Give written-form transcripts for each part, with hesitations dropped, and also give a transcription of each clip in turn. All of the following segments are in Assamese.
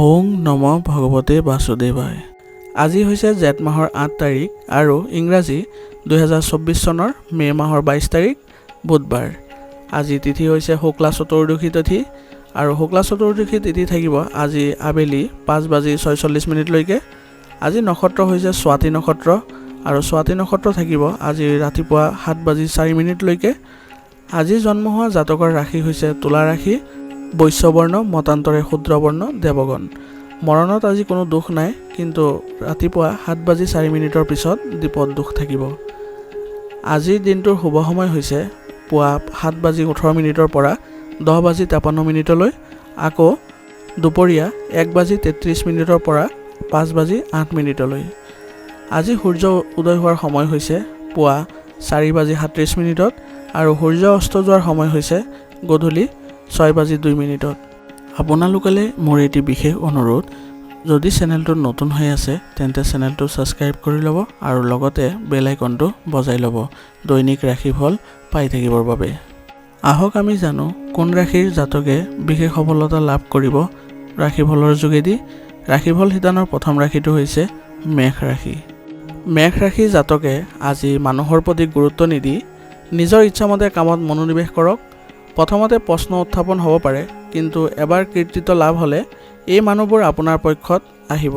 ওং নম ভগৱতে বাসুদেৱায়। আজি হৈছে জেঠ মাহৰ ৮ তাৰিখ আৰু ইংৰাজী 2024 চনৰ মে মাহৰ 22 তাৰিখ বুধবাৰ। আজি তিথি হৈছে শুক্লা চতুৰ্দশী তিথি আৰু শুক্লা চতুৰ্দশী তিথি থাকিব আজি আবেলি 5:46 লৈকে। আজি নক্ষত্ৰ হৈছে স্বাতি নক্ষত্ৰ আৰু স্বাতি নক্ষত্ৰ থাকিব আজি ৰাতিপুৱা 7:04 লৈকে। আজি জন্ম হোৱা জাতকৰ ৰাশি হৈছে তুলা ৰাশি, বৈশ্যবৰ্ণ, মতান্তৰে শূদ্ৰবৰ্ণ, দেৱগণ। মৰণত আজি কোনো দুখ নাই, কিন্তু ৰাতিপুৱা 7:04 পিছত দীপত দুখ থাকিব। আজিৰ দিনটোৰ শুভ সময় হৈছে পুৱা 7:18 পৰা 10:53 আকৌ দুপৰীয়া 1:33 পৰা 5:08 আজি সূৰ্য উদয় হোৱাৰ সময় হৈছে পুৱা 4:37 আৰু সূৰ্য অস্ত যোৱাৰ সময় হৈছে গধূলি 6:02। আপোনালোকলৈ মোৰ এটি বিশেষ অনুৰোধ, যদি চেনেলটো নতুন হৈ আছে তেন্তে চেনেলটো ছাবস্ক্ৰাইব কৰি ল'ব আৰু লগতে বেল আইকনটো বজাই ল'ব দৈনিক ৰাশিফল পাই থাকিবৰ বাবে। আহক আমি জানো কোন ৰাশিৰ জাতকে বিশেষ সফলতা লাভ কৰিব ৰাশিফলৰ যোগেদি। ৰাশিফল শিতানৰ প্ৰথম ৰাশিটো হৈছে মেষ ৰাশি। মেষ ৰাশি জাতকে আজি মানুহৰ প্ৰতি গুৰুত্ব নিদি নিজৰ ইচ্ছামতে কামত মনোনিৱেশ কৰক। প্ৰথমতে প্ৰশ্ন উত্থাপন হ'ব পাৰে, কিন্তু এবাৰ কৃতিত্ব লাভ হ'লে এই মানুহবোৰ আপোনাৰ পক্ষত আহিব।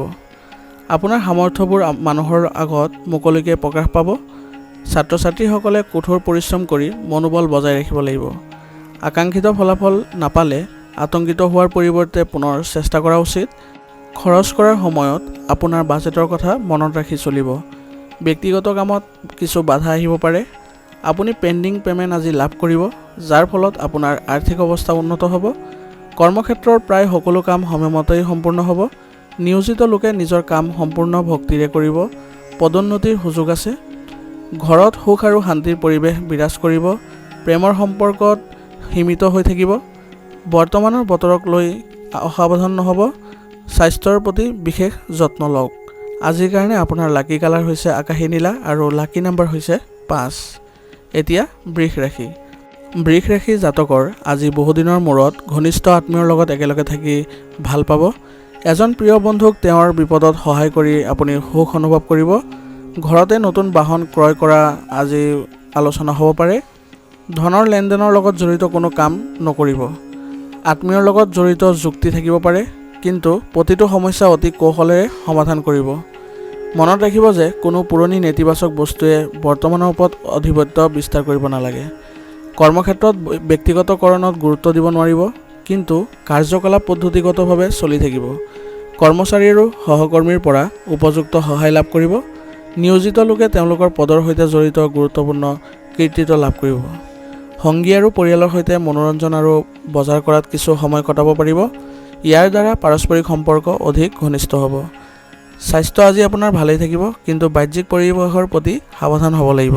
আপোনাৰ সামৰ্থ্যবোৰ মানুহৰ আগত মুকলিকৈ প্ৰকাশ পাব। ছাত্ৰ ছাত্ৰীসকলে কঠোৰ পৰিশ্ৰম কৰি মনোবল বজাই ৰাখিব লাগিব। আকাংক্ষিত ফলাফল নাপালে আতংকিত হোৱাৰ পৰিৱৰ্তে পুনৰ চেষ্টা কৰা উচিত। খৰচ কৰাৰ সময়ত আপোনাৰ বাজেটৰ কথা মনত ৰাখি চলিব। ব্যক্তিগত কামত কিছু বাধা আহিব পাৰে। আপুনি পেণ্ডিং পে'মেণ্ট আজি লাভ কৰিব, যাৰ ফলত আপোনাৰ আৰ্থিক অৱস্থা উন্নত হ'ব। কৰ্মক্ষেত্ৰৰ প্ৰায় সকলো কাম সময়মতেই সম্পূৰ্ণ হ'ব। নিয়োজিত লোকে নিজৰ কাম সম্পূৰ্ণ ভক্তিৰে কৰিব। পদোন্নতিৰ সুযোগ আছে। ঘৰত সুখ আৰু শান্তিৰ পৰিৱেশ বিৰাজ কৰিব। প্ৰেমৰ সম্পৰ্কত সীমিত হৈ থাকিব। বৰ্তমানৰ বতৰক লৈ অসাৱধান নহ'ব। স্বাস্থ্যৰ প্ৰতি বিশেষ যত্ন লওক। আজিৰ কাৰণে আপোনাৰ লাকি কালাৰ হৈছে আকাশী নীলা আৰু লাকি নাম্বাৰ হৈছে 5। এতিয়া বৃষ ৰাশি। বৃষ ৰাশি জাতকৰ আজি বহুদিনৰ মূৰত ঘনিষ্ঠ আত্মীয়ৰ লগত একেলগে থাকি ভাল পাব। এজন প্ৰিয় বন্ধুক তেওঁৰ বিপদত সহায় কৰি আপুনি সুখ অনুভৱ কৰিব। ঘৰতে নতুন বাহন ক্ৰয় কৰা আজি আলোচনা হ'ব পাৰে। ধনৰ লেনদেনৰ লগত জড়িত কোনো কাম নকৰিব। আত্মীয়ৰ লগত জড়িত যুক্তি থাকিব পাৰে, কিন্তু প্ৰতিটো সমস্যা অতি কৌশলেৰে সমাধান কৰিব। মনত ৰাখিব যে কোনো পুৰণি নেতিবাচক বস্তুৱে বৰ্তমানৰ ওপৰত আধিপত্য বিস্তাৰ কৰিব নালাগে। কৰ্মক্ষেত্ৰত ব্যক্তিগতকৰণত গুৰুত্ব দিব নোৱাৰিব, কিন্তু কাৰ্যকলাপ পদ্ধতিগতভাৱে চলি থাকিব। কৰ্মচাৰী আৰু সহকৰ্মীৰ পৰা উপযুক্ত সহায় লাভ কৰিব। নিয়োজিত লোকে তেওঁলোকৰ পদৰ সৈতে জড়িত গুৰুত্বপূৰ্ণ কৃতিত্ব লাভ কৰিব। সংগী আৰু পৰিয়ালৰ সৈতে মনোৰঞ্জন আৰু বজাৰ কৰাত কিছু সময় কটাব পাৰিব। ইয়াৰ দ্বাৰা পাৰস্পৰিক সম্পৰ্ক অধিক ঘনিষ্ঠ হ'ব। স্বাস্থ্য আজি আপোনাৰ ভালেই থাকিব, কিন্তু বাহ্যিক পৰিৱেশৰ প্ৰতি সাৱধান হ'ব লাগিব।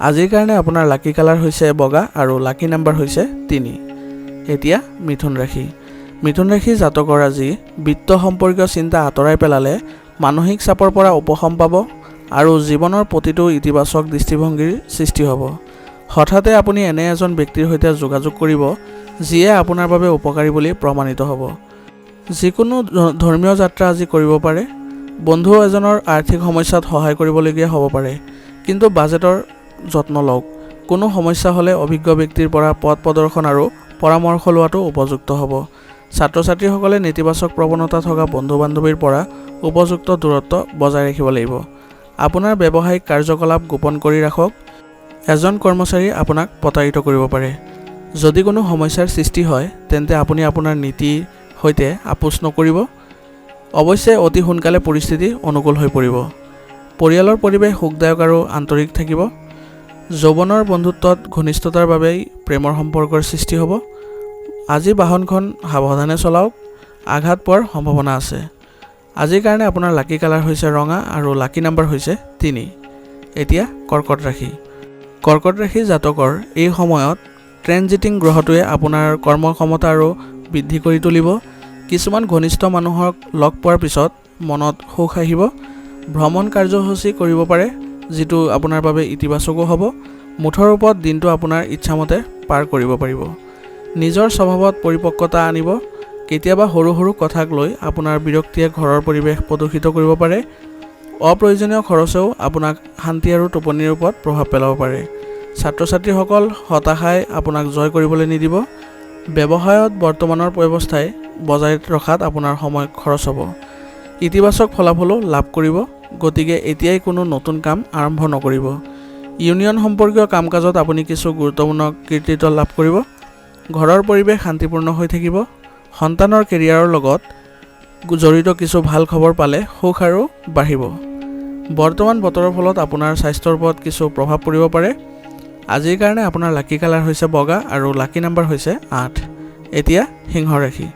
আজিৰ কাৰণে আপোনাৰ লাকি কালাৰ হৈছে বগা আৰু লাকি নাম্বাৰ হৈছে 3। এতিয়া মিথুন ৰাশি। মিথুন ৰাশি জাতকৰ আজি বিত্ত সম্পৰ্কীয় চিন্তা আঁতৰাই পেলালে মানসিক চাপৰ পৰা উপশম পাব আৰু জীৱনৰ প্ৰতিটো ইতিবাচক দৃষ্টিভংগীৰ সৃষ্টি হ'ব। হঠাতে আপুনি এনে এজন ব্যক্তিৰ সৈতে যোগাযোগ কৰিব যিয়ে আপোনাৰ বাবে উপকাৰী বুলি প্ৰমাণিত হ'ব। যিকোনো ধৰ্মীয় যাত্ৰা আজি কৰিব পাৰে। বন্ধু এজনৰ আৰ্থিক সমস্যাত সহায় কৰিবলগীয়া হ'ব পাৰে, কিন্তু বাজেটৰ যত্ন লওক। কোনো সমস্যা হ'লে অভিজ্ঞ ব্যক্তিৰ পৰা পথ প্ৰদৰ্শন আৰু পৰামৰ্শ লোৱাটো উপযুক্ত হ'ব। ছাত্ৰ ছাত্ৰীসকলে নেতিবাচক প্ৰৱণতা থকা বন্ধু বান্ধৱীৰ পৰা উপযুক্ত দূৰত্ব বজাই ৰাখিব লাগিব। আপোনাৰ ব্যৱসায়িক কাৰ্যকলাপ গোপন কৰি ৰাখক। এজন কৰ্মচাৰী আপোনাক প্ৰতাৰিত কৰিব পাৰে। যদি কোনো সমস্যাৰ সৃষ্টি হয় তেন্তে আপুনি আপোনাৰ নীতিৰ সৈতে আপোচ নকৰিব। অৱশ্যে অতি সোনকালে পৰিস্থিতি অনুকূল হৈ পৰিব। পৰিয়ালৰ পৰিৱেশ সুখদায়ক আৰু আন্তৰিক থাকিব। যৌৱনৰ বন্ধুত্বত ঘনিষ্ঠতাৰ বাবেই প্ৰেমৰ সম্পৰ্কৰ সৃষ্টি হ'ব। আজি বাহনখন সাৱধানে চলাওক, আঘাত পোৱাৰ সম্ভাৱনা আছে। আজিৰ কাৰণে আপোনাৰ লাকি কালাৰ হৈছে ৰঙা আৰু লাকি নাম্বাৰ হৈছে 3। এতিয়া কৰ্কট ৰাশি। কৰ্কট ৰাশি জাতকৰ এই সময়ত ট্ৰেনজিটিং গ্ৰহটোৱে আপোনাৰ কৰ্মক্ষমতা আৰু বৃদ্ধি কৰি তুলিব। কিছুমান ঘনিষ্ঠ মানুহক লগ পোৱাৰ পিছত মনত সুখ আহিব। ভ্ৰমণ কাৰ্যসূচী কৰিব পাৰে, যিটো আপোনাৰ বাবে ইতিবাচকো হ'ব। মুঠৰ ওপৰত দিনটো আপোনাৰ ইচ্ছামতে পাৰ কৰিব পাৰিব। নিজৰ স্বভাৱত পৰিপক্কতা আনিব। কেতিয়াবা সৰু সৰু কথাক লৈ আপোনাৰ বিৰক্তিয়ে ঘৰৰ পৰিৱেশ প্ৰদূষিত কৰিব পাৰে। অপ্ৰয়োজনীয় খৰচেও আপোনাক শান্তি আৰু টোপনিৰ ওপৰত প্ৰভাৱ পেলাব পাৰে। ছাত্ৰ ছাত্ৰীসকল হতাশাই আপোনাক জয় কৰিবলৈ নিদিব। ব্যৱসায়ত বৰ্তমানৰ ব্যৱস্থাই বজাই ৰখাত আপোনাৰ সময় খৰচ হ'ব। ইতিবাচক ফলাফলো লাভ কৰিব, গতিকে এতিয়াই কোনো নতুন কাম আৰম্ভ নকৰিব। ইউনিয়ন সম্পৰ্কীয় কাম কাজত আপুনি কিছু গুৰুত্বপূৰ্ণ কৃতিত্ব লাভ কৰিব। ঘৰৰ পৰিৱেশ শান্তিপূৰ্ণ হৈ থাকিব। সন্তানৰ কেৰিয়াৰৰ লগত জড়িত কিছু ভাল খবৰ পালে সুখ আৰু বাঢ়িব। বৰ্তমান বতৰৰ ফলত আপোনাৰ স্বাস্থ্যৰ ওপৰত কিছু প্ৰভাৱ পৰিব পাৰে। আজিৰ কাৰণে আপোনাৰ লাকি কালাৰ হৈছে বগা আৰু লাকি নাম্বাৰ হৈছে 8। এতিয়া সিংহ ৰাশি।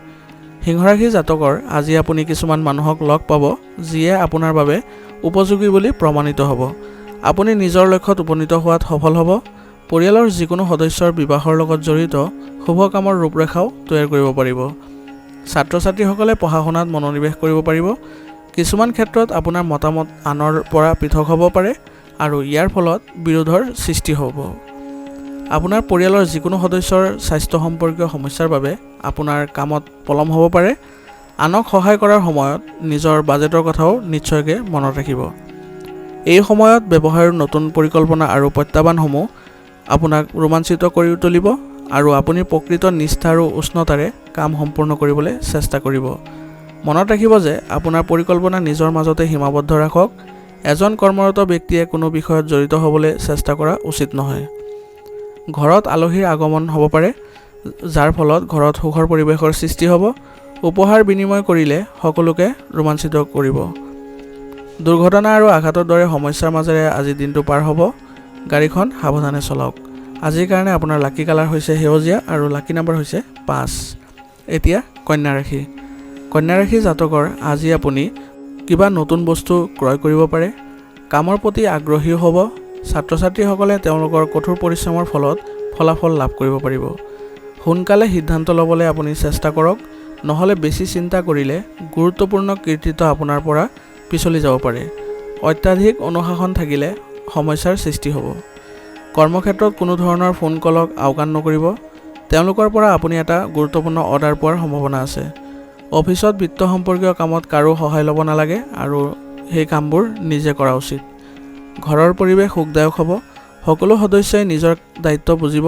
সিংহ ৰাশি জাতকৰ আজি আপুনি কিছুমান মানুহক লগ পাব যিয়ে আপোনাৰ বাবে উপযোগী বুলি প্ৰমাণিত হ'ব। আপুনি নিজৰ লক্ষ্যত উপনীত হোৱাত সফল হ'ব। পৰিয়ালৰ যিকোনো সদস্যৰ বিবাহৰ লগত জড়িত শুভ কামৰ ৰূপৰেখাও তৈয়াৰ কৰিব পাৰিব। ছাত্ৰ ছাত্ৰীসকলে পঢ়া শুনাত মনোনিৱেশ কৰিব পাৰিব। কিছুমান ক্ষেত্ৰত আপোনাৰ মতামত আনৰ পৰা পৃথক হ'ব পাৰে আৰু ইয়াৰ ফলত বিৰোধৰ সৃষ্টি হ'ব। আপোনাৰ পৰিয়ালৰ যিকোনো সদস্যৰ স্বাস্থ্য সম্পৰ্কীয় সমস্যাৰ বাবে আপোনাৰ কামত পলম হ'ব পাৰে। আনক সহায় কৰাৰ সময়ত নিজৰ বাজেটৰ কথাও নিশ্চয়কৈ মনত ৰাখিব। এই সময়ত ব্যৱসায়ৰ নতুন পৰিকল্পনা আৰু প্ৰত্যাহ্বানসমূহ আপোনাক ৰোমাঞ্চিত কৰি তুলিব আৰু আপুনি প্ৰকৃত নিষ্ঠা আৰু উষ্ণতাৰে কাম সম্পূৰ্ণ কৰিবলৈ চেষ্টা কৰিব। মনত ৰাখিব যে আপোনাৰ পৰিকল্পনা নিজৰ মাজতে সীমাবদ্ধ ৰাখক। এজন কৰ্মৰত ব্যক্তিয়ে কোনো বিষয়ত জড়িত হ'বলৈ চেষ্টা কৰা উচিত নহয়। ঘৰত আলহীৰ আগমন হ'ব পাৰে, যাৰ ফলত ঘৰত সুখৰ পৰিৱেশৰ সৃষ্টি হ'ব। উপহাৰ বিনিময় কৰিলে সকলোকে ৰোমাঞ্চিত কৰিব। দুৰ্ঘটনা আৰু আঘাতৰ দৰে সমস্যাৰ মাজেৰে আজি দিনটো পাৰ হ'ব। গাড়ীখন সাৱধানে চলাওক। আজিৰ কাৰণে আপোনাৰ লাকি কালাৰ হৈছে সেউজীয়া আৰু লাকি নাম্বাৰ হৈছে 5। এতিয়া কন্যা ৰাশি। কন্যা ৰাশি জাতকৰ আজি আপুনি কিবা নতুন বস্তু ক্ৰয় কৰিব পাৰে। কামৰ প্ৰতি আগ্ৰহী হ'ব। ছাত্ৰ ছাত্ৰীসকলে তেওঁলোকৰ কঠোৰ পৰিশ্ৰমৰ ফলত ফলাফল লাভ কৰিব পাৰিব। সোনকালে সিদ্ধান্ত ল'বলৈ আপুনি চেষ্টা কৰক, নহ'লে বেছি চিন্তা কৰিলে গুৰুত্বপূৰ্ণ কৃতিত্ব আপোনাৰ পৰা পিছলি যাব পাৰে। অত্যাধিক অনুশাসন থাকিলে সমস্যাৰ সৃষ্টি হ'ব। কৰ্মক্ষেত্ৰত কোনো ধৰণৰ ফোন কলক আওকাণ নকৰিব। তেওঁলোকৰ পৰা আপুনি এটা গুৰুত্বপূৰ্ণ অৰ্ডাৰ পোৱাৰ সম্ভাৱনা আছে। অফিচত বিত্ত সম্পৰ্কীয় কামত কাৰো সহায় ল'ব নালাগে আৰু সেই কামবোৰ নিজে কৰা উচিত। ঘৰৰ পৰিৱেশ সুখদায়ক হ'ব। সকলো সদস্যই নিজৰ দায়িত্ব বুজিব।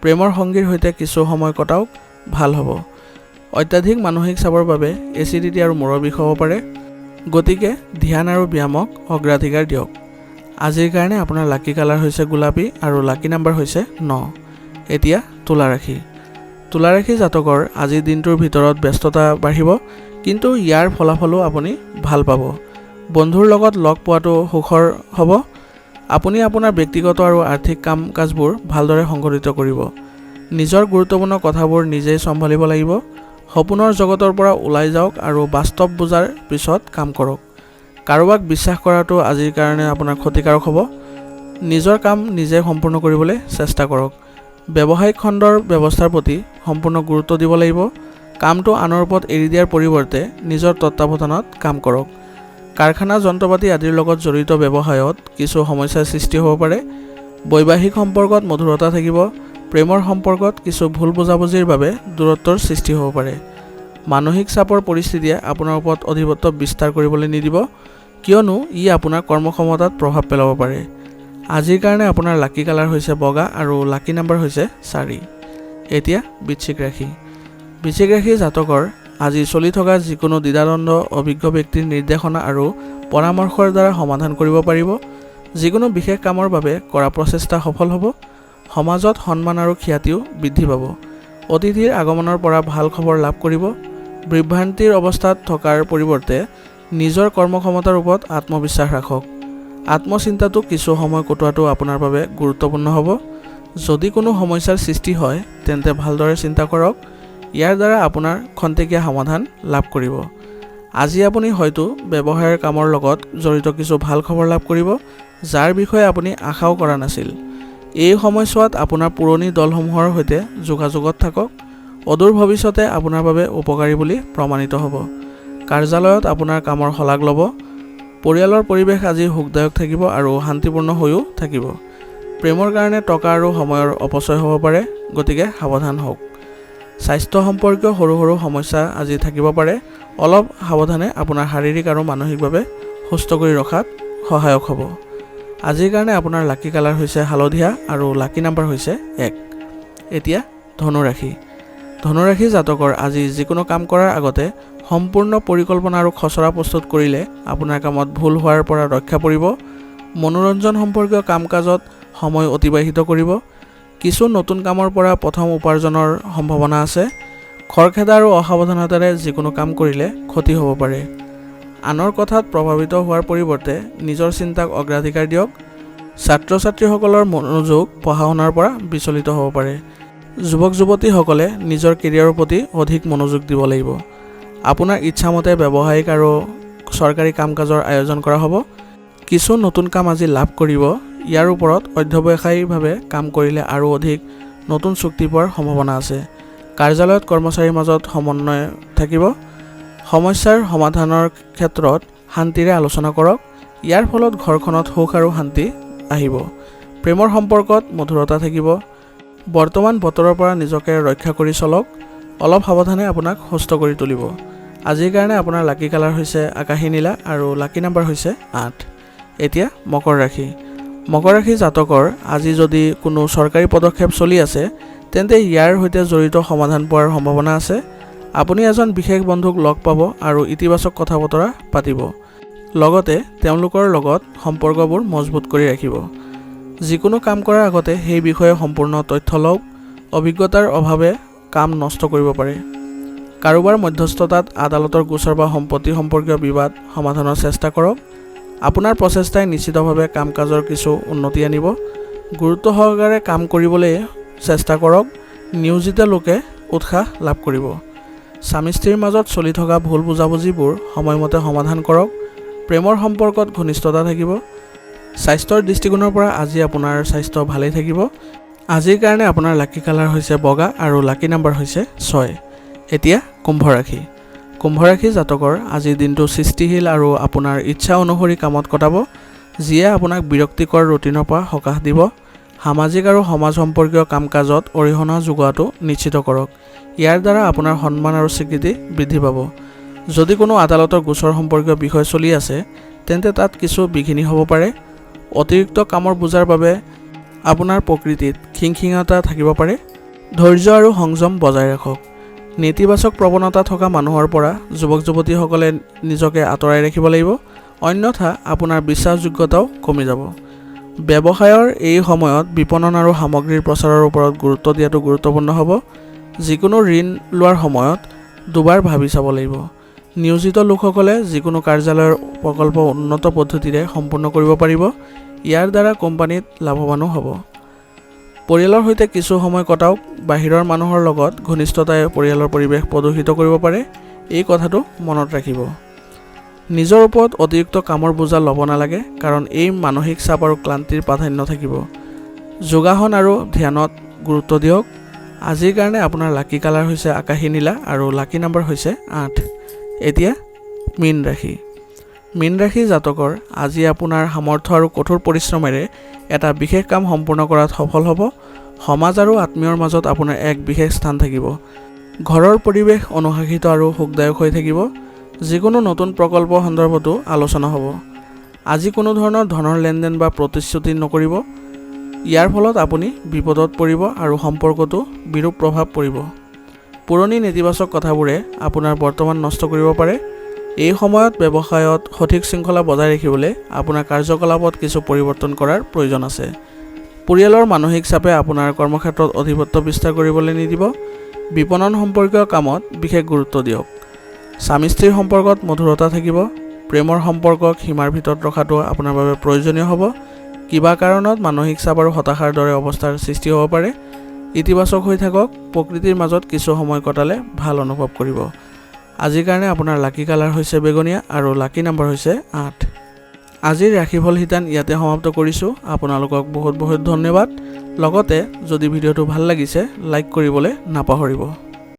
প্ৰেমৰ সংগীৰ সৈতে কিছু সময় কটাওক, ভাল হ'ব। অত্যাধিক মানসিক চাপৰ বাবে এচিডিটি আৰু মূৰৰ বিষ হ'ব পাৰে, গতিকে ধ্যান আৰু ব্যায়ামক অগ্ৰাধিকাৰ দিয়ক। আজিৰ কাৰণে আপোনাৰ লাকি কালাৰ হৈছে গোলাপী আৰু লাকি নাম্বাৰ হৈছে 9। এতিয়া তুলা ৰাশি। তুলা ৰাশি জাতকৰ আজিৰ দিনটোৰ ভিতৰত ব্যস্ততা বাঢ়িব, কিন্তু ইয়াৰ ফলাফলো আপুনি ভাল পাব। বন্ধুৰ লগত লগ পোৱাটো সুখৰ হ'ব। আপুনি আপোনাৰ ব্যক্তিগত আৰু আৰ্থিক কাম কাজবোৰ ভালদৰে সংগঠিত কৰিব। নিজৰ গুৰুত্বপূৰ্ণ কথাবোৰ নিজেই চম্ভালিব লাগিব। সপোনৰ জগতৰ পৰা ওলাই যাওক আৰু বাস্তৱ বুজাৰ পিছত কাম কৰক। কাৰোবাক বিশ্বাস কৰাটো আজিৰ কাৰণে আপোনাৰ ক্ষতিকাৰক হ'ব। নিজৰ কাম নিজে সম্পূৰ্ণ কৰিবলৈ চেষ্টা কৰক। ব্যৱসায়িক খণ্ডৰ ব্যৱস্থাৰ প্ৰতি সম্পূৰ্ণ গুৰুত্ব দিব লাগিব। কামটো আনৰ ওপৰত এৰি দিয়াৰ পৰিৱৰ্তে নিজৰ তত্ত্বাৱধানত কাম কৰক। কাৰখানা যন্ত্ৰপাতি আদিৰ লগত জড়িত ব্যৱসায়ত কিছু সমস্যাৰ সৃষ্টি হ'ব পাৰে। বৈবাহিক সম্পৰ্কত মধুৰতা থাকিব। প্ৰেমৰ সম্পৰ্কত কিছু ভুল বুজাবুজিৰ বাবে দূৰত্বৰ সৃষ্টি হ'ব পাৰে। মানসিক চাপৰ পৰিস্থিতিয়ে আপোনাৰ ওপৰত অধিপত্য বিস্তাৰ কৰিবলৈ নিদিব, কিয়নো ই আপোনাৰ কৰ্মক্ষমতাত প্ৰভাৱ পেলাব পাৰে। আজিৰ কাৰণে আপোনাৰ লাকি কালাৰ হৈছে বগা আৰু লাকি নাম্বাৰ হৈছে 4। এতিয়া বৃশ্চিক ৰাশি। বৃশ্চিক ৰাশি জাতকৰ আজি চলি থকা যিকোনো দ্বিধাদ্বন্দ্ব অভিজ্ঞ ব্যক্তিৰ নিৰ্দেশনা আৰু পৰামৰ্শৰ দ্বাৰা সমাধান কৰিব পাৰিব। যিকোনো বিশেষ কামৰ বাবে কৰা প্ৰচেষ্টা সফল হ'ব। সমাজত সন্মান আৰু খ্যাতিও বৃদ্ধি পাব। অতিথিৰ আগমনৰ পৰা ভাল খবৰ লাভ কৰিব। বিভ্ৰান্তিৰ অৱস্থাত থকাৰ পৰিৱৰ্তে নিজৰ কৰ্মক্ষমতাৰ ওপৰত আত্মবিশ্বাস ৰাখক। আত্মচিন্তাটো কিছু সময় কটোৱাটো আপোনাৰ বাবে গুৰুত্বপূৰ্ণ হ'ব। যদি কোনো সমস্যাৰ সৃষ্টি হয় তেন্তে ভালদৰে চিন্তা কৰক। ইয়াৰ দ্বাৰা আপোনাৰ খন্তেকীয়া সমাধান লাভ কৰিব। আজি আপুনি হয়তো ব্যৱসায়ৰ কামৰ লগত জড়িত কিছু ভাল খবৰ লাভ কৰিব, যাৰ বিষয়ে আপুনি আশাও কৰা নাছিল। এই সময়ছোৱাত আপোনাৰ পুৰণি দলসমূহৰ সৈতে যোগাযোগত থাকক। অদূৰ ভৱিষ্যতে আপোনাৰ বাবে উপকাৰী বুলি প্ৰমাণিত হ'ব। কাৰ্যালয়ত আপোনাৰ কামৰ শলাগ ল'ব। পৰিয়ালৰ পৰিৱেশ আজি সুখদায়ক থাকিব আৰু শান্তিপূৰ্ণ হৈও থাকিব। প্ৰেমৰ কাৰণে টকা আৰু সময়ৰ অপচয় হ'ব পাৰে, গতিকে সাৱধান হওক। স্বাস্থ্য সম্পৰ্কীয় সৰু সৰু সমস্যা আজি থাকিব পাৰে। অলপ সাৱধানে আপোনাৰ শাৰীৰিক আৰু মানসিকভাৱে সুস্থ কৰি ৰখাত সহায়ক হ'ব। আজিৰ কাৰণে আপোনাৰ লাকি কালাৰ হৈছে হালধীয়া আৰু লাকি নাম্বাৰ হৈছে 1। এতিয়া ধনুৰাশি। ধনুৰাশি জাতকৰ আজি যিকোনো কাম কৰাৰ আগতে সম্পূৰ্ণ পৰিকল্পনা আৰু খচৰা প্ৰস্তুত কৰিলে আপোনাৰ কামত ভুল হোৱাৰ পৰা ৰক্ষা পৰিব। মনোৰঞ্জন সম্পৰ্কীয় কাম কাজত সময় অতিবাহিত কৰিব। কিছু নতুন কামৰ পৰা প্ৰথম উপাৰ্জনৰ সম্ভাৱনা আছে। খৰখেদা আৰু অসাৱধানতাৰে যিকোনো কাম কৰিলে ক্ষতি হ'ব পাৰে। আনৰ কথাত প্ৰভাৱিত হোৱাৰ পৰিৱৰ্তে নিজৰ চিন্তাক অগ্ৰাধিকাৰ দিয়ক। ছাত্ৰ ছাত্ৰীসকলৰ মনোযোগ পঢ়া শুনাৰ পৰা বিচলিত হ'ব পাৰে। যুৱক যুৱতীসকলে নিজৰ কেৰিয়াৰৰ প্ৰতি অধিক মনোযোগ দিব লাগিব। আপোনাৰ ইচ্ছামতে ব্যৱসায়িক আৰু চৰকাৰী কাম কাজৰ আয়োজন কৰা হ'ব। কিছু নতুন কাম আজি লাভ কৰিব। ইয়াৰ ওপৰত অধ্যৱসায়ীভাৱে কাম কৰিলে আৰু অধিক নতুন চুক্তি পোৱাৰ সম্ভাৱনা আছে। কাৰ্যালয়ত কৰ্মচাৰীৰ মাজত সমন্বয় থাকিব। সমস্যাৰ সমাধানৰ ক্ষেত্ৰত শান্তিৰে আলোচনা কৰক। ইয়াৰ ফলত ঘৰখনত সুখ আৰু শান্তি আহিব। প্ৰেমৰ সম্পৰ্কত মধুৰতা থাকিব। বৰ্তমান বতৰৰ পৰা নিজকে ৰক্ষা কৰি চলক। অলপ সাৱধানে আপোনাক সুস্থ কৰি তুলিব। আজিৰ কাৰণে আপোনাৰ লাকি কালাৰ হৈছে আকাশী নীলা আৰু লাকি নাম্বাৰ হৈছে 8। এতিয়া মকৰ ৰাশি। মকৰ ৰাশি জাতকৰ আজি যদি কোনো চৰকাৰী পদক্ষেপ চলি আছে তেন্তে ইয়াৰ সৈতে জড়িত সমাধান পোৱাৰ সম্ভাৱনা আছে। আপুনি এজন বিশেষ বন্ধুক লগ পাব আৰু ইতিবাচক কথা বতৰা পাতিব। লগতে তেওঁলোকৰ লগত সম্পৰ্কবোৰ মজবুত কৰি ৰাখিব। যিকোনো কাম কৰাৰ আগতে সেই বিষয়ে সম্পূৰ্ণ তথ্য লওক। অভিজ্ঞতাৰ অভাৱে কাম নষ্ট কৰিব পাৰে। কাৰোবাৰ মধ্যস্থতাত আদালতৰ গোচৰ বা সম্পত্তি সম্পৰ্কীয় বিবাদ সমাধানৰ চেষ্টা কৰক। আপোনাৰ প্ৰচেষ্টাই নিশ্চিতভাৱে কাম কাজৰ কিছু উন্নতি আনিব। গুৰুত্ব সহকাৰে কাম কৰিবলৈ চেষ্টা কৰক। নিয়োজিত লোকে উৎসাহ লাভ কৰিব। স্বামী স্ত্ৰীৰ মাজত চলি থকা ভুল বুজাবুজিবোৰ সময়মতে সমাধান কৰক। প্ৰেমৰ সম্পৰ্কত ঘনিষ্ঠতা থাকিব। স্বাস্থ্যৰ দৃষ্টিকোণৰ পৰা আজি আপোনাৰ স্বাস্থ্য ভালেই থাকিব। আজিৰ কাৰণে আপোনাৰ লাকি কালাৰ হৈছে বগা আৰু লাকি নাম্বাৰ হৈছে 6। এতিয়া কুম্ভ ৰাশি। কুম্ভ ৰাশি জাতকৰ আজিৰ দিনটো সৃষ্টিশীল আৰু আপোনাৰ ইচ্ছা অনুসৰি কামত কটাব, যিয়ে আপোনাক বিৰক্তিকৰ ৰুটিনৰ পৰা সকাহ দিব। সামাজিক আৰু সমাজ সম্পৰ্কীয় কাম কাজত অৰিহণা যোগোৱাটো নিশ্চিত কৰক। ইয়াৰ দ্বাৰা আপোনাৰ সন্মান আৰু স্বীকৃতি বৃদ্ধি পাব। যদি কোনো আদালতৰ গোচৰ সম্পৰ্কীয় বিষয় চলি আছে তেন্তে তাত কিছু বিঘিনি হ'ব পাৰে। অতিৰিক্ত কামৰ বোজাৰ বাবে আপোনাৰ প্ৰকৃতিত খিংখিঙতা থাকিব পাৰে। ধৈৰ্য আৰু সংযম বজাই ৰাখক। নেতিবাচক প্ৰৱণতা থকা মানুহৰ পৰা যুৱক যুৱতীসকলে নিজকে আঁতৰাই ৰাখিব লাগিব, অন্যথা আপোনাৰ বিশ্বাসযোগ্যতাও কমি যাব। ব্যৱসায়ৰ এই সময়ত বিপণন আৰু সামগ্ৰীৰ প্ৰচাৰৰ ওপৰত গুৰুত্ব দিয়াটো গুৰুত্বপূৰ্ণ হ'ব। যিকোনো ঋণ লোৱাৰ সময়ত দুবাৰ ভাবি চাব লাগিব। নিয়োজিত লোকসকলে যিকোনো কাৰ্যালয়ৰ প্ৰকল্প উন্নত পদ্ধতিৰে সম্পূৰ্ণ কৰিব পাৰিব। ইয়াৰ দ্বাৰা কোম্পানীত লাভৱানো হ'ব। পৰিয়ালৰ সৈতে কিছু সময় কটাওক। বাহিৰৰ মানুহৰ লগত ঘনিষ্ঠতাই পৰিয়ালৰ পৰিৱেশ প্ৰদূষিত কৰিব পাৰে। এই কথাটো মনত ৰাখিব। নিজৰ ওপৰত অতিৰিক্ত কামৰ বোজা ল'ব নালাগে, কাৰণ এই মানসিক চাপ আৰু ক্লান্তিৰ প্ৰাধান্য থাকিব। যোগাসন আৰু ধ্যানত গুৰুত্ব দিয়ক। আজিৰ কাৰণে আপোনাৰ লাকি কালাৰ হৈছে আকাশী নীলা আৰু লাকি নাম্বাৰ হৈছে 8। এতিয়া মীন ৰাশি। মীন ৰাশি জাতকৰ আজি আপোনাৰ সামৰ্থ্য আৰু কঠোৰ পৰিশ্ৰমেৰে এটা বিশেষ কাম সম্পূৰ্ণ কৰাত সফল হ'ব। সমাজ আৰু আত্মীয়ৰ মাজত আপোনাৰ এক বিশেষ স্থান থাকিব। ঘৰৰ পৰিৱেশ অনুশাসিত আৰু সুখদায়ক হৈ থাকিব। যিকোনো নতুন প্ৰকল্প সন্দৰ্ভতো আলোচনা হ'ব। আজি কোনো ধৰণৰ ধনৰ লেনদেন বা প্ৰতিশ্ৰুতি নকৰিব। ইয়াৰ ফলত আপুনি বিপদত পৰিব আৰু সম্পৰ্কতো বিৰূপ প্ৰভাৱ পৰিব। পুৰণি নেতিবাচক কথাবোৰে আপোনাৰ বৰ্তমান নষ্ট কৰিব পাৰে। এই সময়ত ব্যৱসায়ত সঠিক শৃংখলা বজাই ৰাখিবলৈ আপোনাৰ কাৰ্যকলাপত কিছু পৰিৱৰ্তন কৰাৰ প্ৰয়োজন আছে। পৰিয়ালৰ মানসিক চাপে আপোনাৰ কৰ্মক্ষেত্ৰত আধিপত্য বিস্তাৰ কৰিবলৈ নিদিব। বিপণন সম্পৰ্কীয় কামত বিশেষ গুৰুত্ব দিয়ক। স্বামী স্ত্ৰীৰ সম্পৰ্কত মধুৰতা থাকিব। প্ৰেমৰ সম্পৰ্কক সীমাৰ ভিতৰত ৰখাটো আপোনাৰ বাবে প্ৰয়োজনীয় হ'ব। কিবা কাৰণত মানসিক চাপ আৰু হতাশাৰ দৰে অৱস্থাৰ সৃষ্টি হ'ব পাৰে। ইতিবাচক হৈ থাকক। প্ৰকৃতিৰ মাজত কিছু সময় কটালে ভাল অনুভৱ কৰিব। আজিৰ কাৰণে আপোনাৰ লাকি কালাৰ হৈছে বেঙুনীয়া আৰু লাকি নাম্বাৰ হৈছে 8। আজিৰ ৰাশিফল শিতান ইয়াতে সমাপ্ত কৰিছোঁ। আপোনালোকক বহুত বহুত ধন্যবাদ। লগতে যদি ভিডিঅ'টো ভাল লাগিছে লাইক কৰিবলৈ নাপাহৰিব।